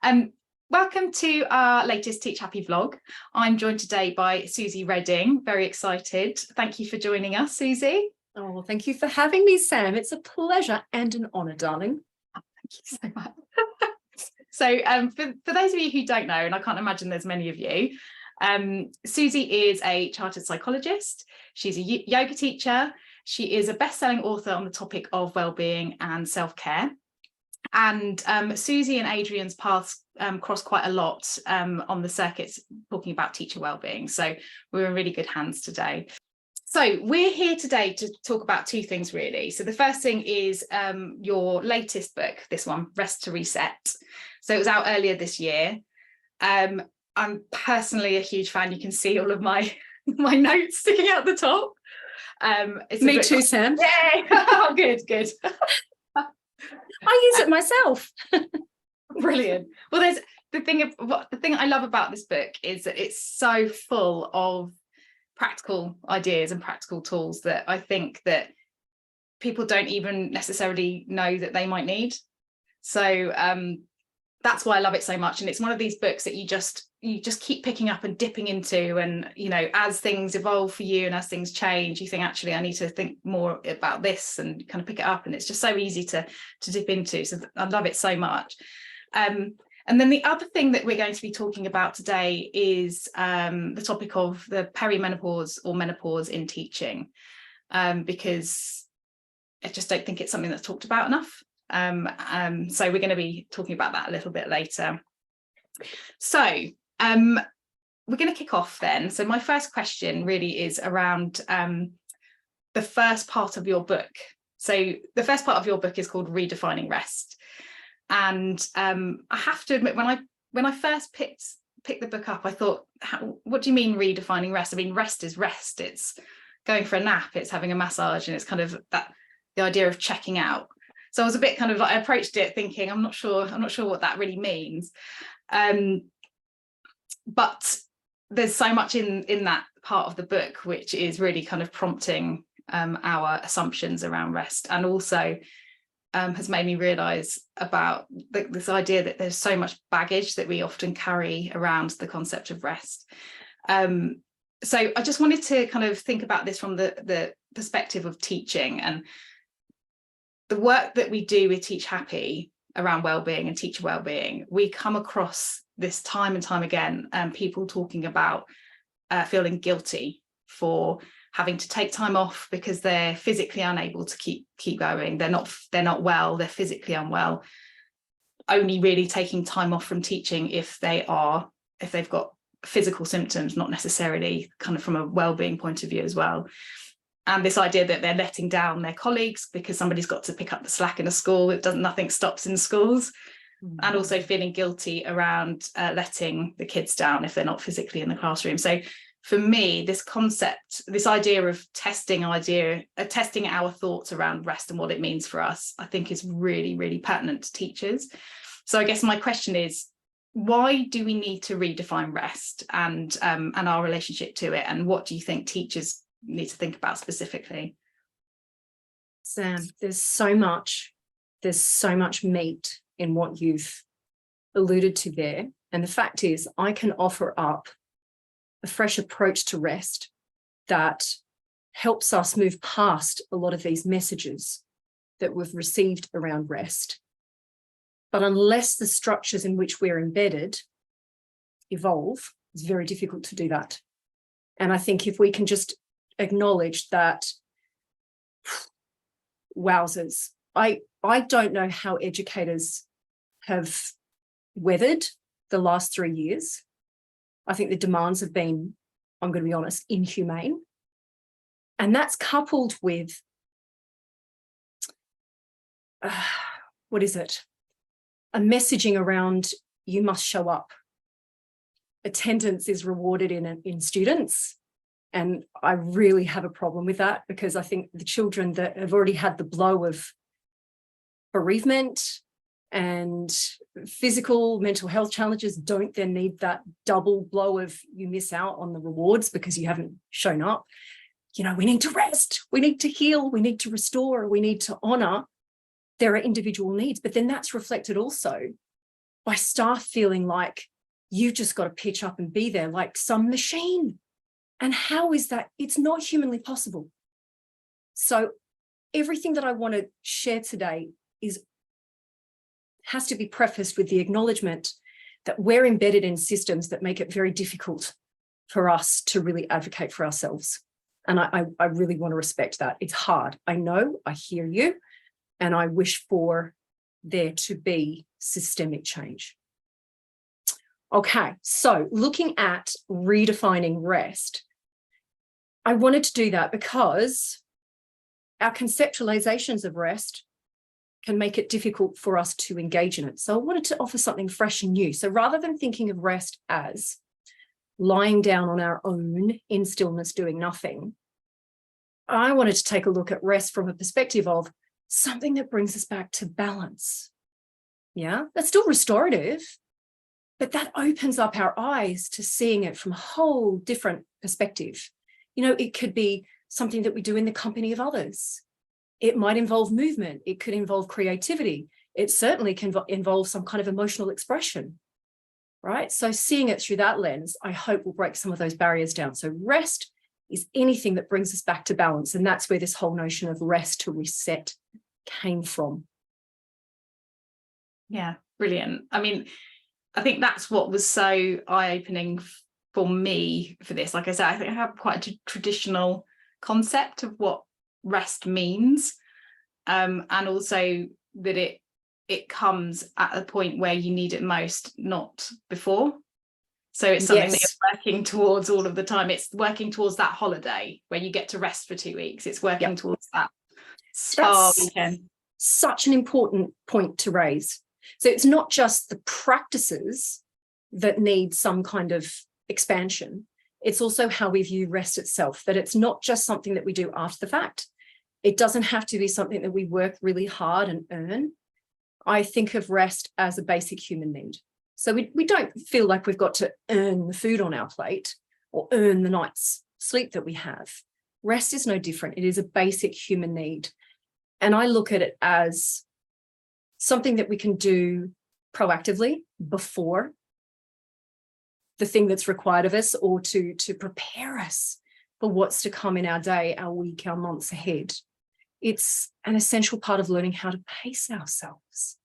Um, Welcome to our latest Teachappy vlog. I'm joined today by Suzy Reading. Very excited. Thank you for joining us, Suzy. Oh, well, thank you for having me, Sam. It's a pleasure and an honour, darling. Thank you so much. So for those of you who don't know, and I can't imagine there's many of you, Suzy is a chartered psychologist. She's a yoga teacher. She is a best-selling author on the topic of well-being and self-care. And Suzy and Adrian's paths cross quite a lot on the circuits talking about teacher wellbeing. So we're in really good hands today. So we're here today to talk about two things really. So the first thing is your latest book, this one, Rest to Reset. So it was out earlier this year. I'm personally a huge fan. You can see all of my notes sticking out the top. Me too, Sam. Yay! Oh, good. I use it myself. Brilliant. Well, there's the thing I love about this book is that it's so full of practical ideas and practical tools that I think that people don't even necessarily know that they might need. So that's why I love it so much. And it's one of these books that you just keep picking up and dipping into, and as things evolve for you and as things change, you think, actually I need to think more about this, and kind of pick it up, and it's just so easy to dip into. So I love it so much. And then the other thing that we're going to be talking about today is the topic of the perimenopause or menopause in teaching, because I just don't think it's something that's talked about enough. So we're going to be talking about that a little bit later. So we're going to kick off then. So my first question really is around the first part of your book. So the first part of your book is called Redefining Rest. And I have to admit, when I first picked the book up, I thought, what do you mean redefining rest? I mean, rest is rest. It's going for a nap, it's having a massage, and it's kind of the idea of checking out. So I was a bit kind of like, I approached it thinking, I'm not sure what that really means. But there's so much in that part of the book which is really kind of prompting our assumptions around rest, and also has made me realise about this idea that there's so much baggage that we often carry around the concept of rest. So I just wanted to kind of think about this from the perspective of teaching, and the work that we do with Teachappy around wellbeing and teacher wellbeing. We come across this time and time again, people talking about feeling guilty for having to take time off because they're physically unable to keep going. They're not well, they're physically unwell, only really taking time off from teaching if they've got physical symptoms, not necessarily kind of from a wellbeing point of view as well. And this idea that they're letting down their colleagues because somebody's got to pick up the slack in a school. Nothing stops in schools. And also feeling guilty around letting the kids down if they're not physically in the classroom. So for me, this concept, this idea of testing our thoughts around rest and what it means for us, I think is really, really pertinent to teachers. So I guess my question is, why do we need to redefine rest and our relationship to it? And what do you think teachers need to think about specifically? Sam, there's so much meat in what you've alluded to there. And the fact is, I can offer up a fresh approach to rest that helps us move past a lot of these messages that we've received around rest. But unless the structures in which we're embedded evolve, it's very difficult to do that. And I think if we can just acknowledge that, wowzers, I don't know how educators have weathered the last 3 years. I think the demands have been, I'm going to be honest, inhumane. And that's coupled with, what is it? A messaging around you must show up. Attendance is rewarded in students. And I really have a problem with that, because I think the children that have already had the blow of bereavement and physical, mental health challenges don't then need that double blow of you miss out on the rewards because you haven't shown up. We need to rest, we need to heal, we need to restore, we need to honour. There are individual needs, but then that's reflected also by staff feeling like you've just got to pitch up and be there like some machine. And how is that? It's not humanly possible. So everything that I want to share today has to be prefaced with the acknowledgement that we're embedded in systems that make it very difficult for us to really advocate for ourselves. And I really want to respect that. It's hard. I know, I hear you, and I wish for there to be systemic change. Okay, so looking at redefining rest, I wanted to do that because our conceptualizations of rest can make it difficult for us to engage in it. So I wanted to offer something fresh and new. So rather than thinking of rest as lying down on our own in stillness doing nothing, I wanted to take a look at rest from a perspective of something that brings us back to balance. Yeah, that's still restorative, but that opens up our eyes to seeing it from a whole different perspective. You know, it could be something that we do in the company of others. It might involve movement. It could involve creativity. It certainly can involve some kind of emotional expression, right? So seeing it through that lens, I hope will break some of those barriers down. So rest is anything that brings us back to balance. And that's where this whole notion of rest to reset came from. Yeah, brilliant. I mean, I think that's what was so eye-opening for me for this. Like I said, I think I have quite a traditional concept of what rest means, and also that it comes at a point where you need it most, not before. So it's something that you're working towards all of the time. It's working towards that holiday where you get to rest for 2 weeks. It's working towards that spa weekend. Such an important point to raise. So it's not just the practices that need some kind of expansion. It's also how we view rest itself, that it's not just something that we do after the fact. It doesn't have to be something that we work really hard and earn. I think of rest as a basic human need. So we don't feel like we've got to earn the food on our plate or earn the night's sleep that we have. Rest is no different. It is a basic human need. And I look at it as something that we can do proactively before the thing that's required of us, or to prepare us for what's to come in our day, our week, our months ahead. It's an essential part of learning how to pace ourselves.